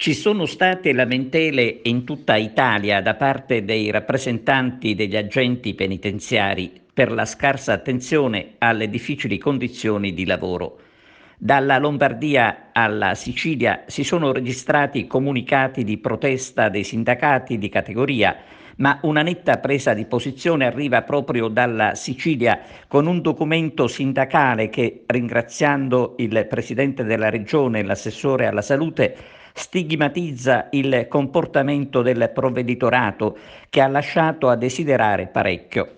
Ci sono state lamentele in tutta Italia da parte dei rappresentanti degli agenti penitenziari per la scarsa attenzione alle difficili condizioni di lavoro. Dalla Lombardia alla Sicilia si sono registrati comunicati di protesta dei sindacati di categoria, ma una netta presa di posizione arriva proprio dalla Sicilia con un documento sindacale che, ringraziando il presidente della regione e l'assessore alla salute, stigmatizza il comportamento del provveditorato che ha lasciato a desiderare parecchio.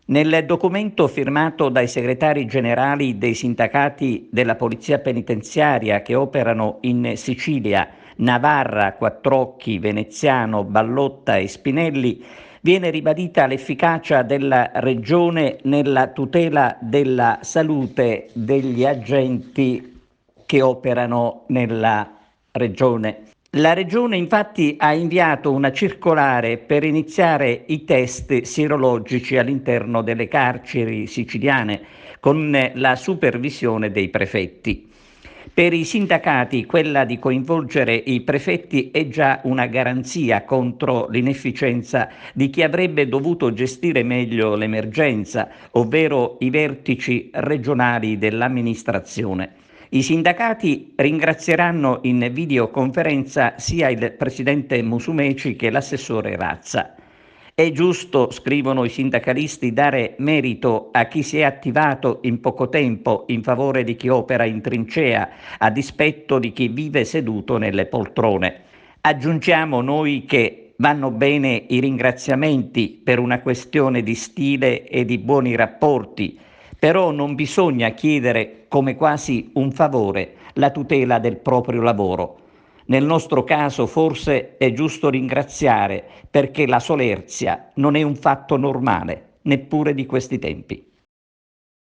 Nel documento firmato dai segretari generali dei sindacati della Polizia Penitenziaria che operano in Sicilia, Navarra, Quattrocchi, Veneziano, Ballotta e Spinelli, viene ribadita l'efficacia della Regione nella tutela della salute degli agenti che operano nella Regione. La Regione infatti ha inviato una circolare per iniziare i test sierologici all'interno delle carceri siciliane con la supervisione dei prefetti. Per i sindacati quella di coinvolgere i prefetti è già una garanzia contro l'inefficienza di chi avrebbe dovuto gestire meglio l'emergenza, ovvero i vertici regionali dell'amministrazione. I sindacati ringrazieranno in videoconferenza sia il presidente Musumeci che l'assessore Razza. È giusto, scrivono i sindacalisti, dare merito a chi si è attivato in poco tempo in favore di chi opera in trincea, a dispetto di chi vive seduto nelle poltrone. Aggiungiamo noi che vanno bene i ringraziamenti per una questione di stile e di buoni rapporti, però non bisogna chiedere come quasi un favore la tutela del proprio lavoro. Nel nostro caso forse è giusto ringraziare perché la solerzia non è un fatto normale, neppure di questi tempi.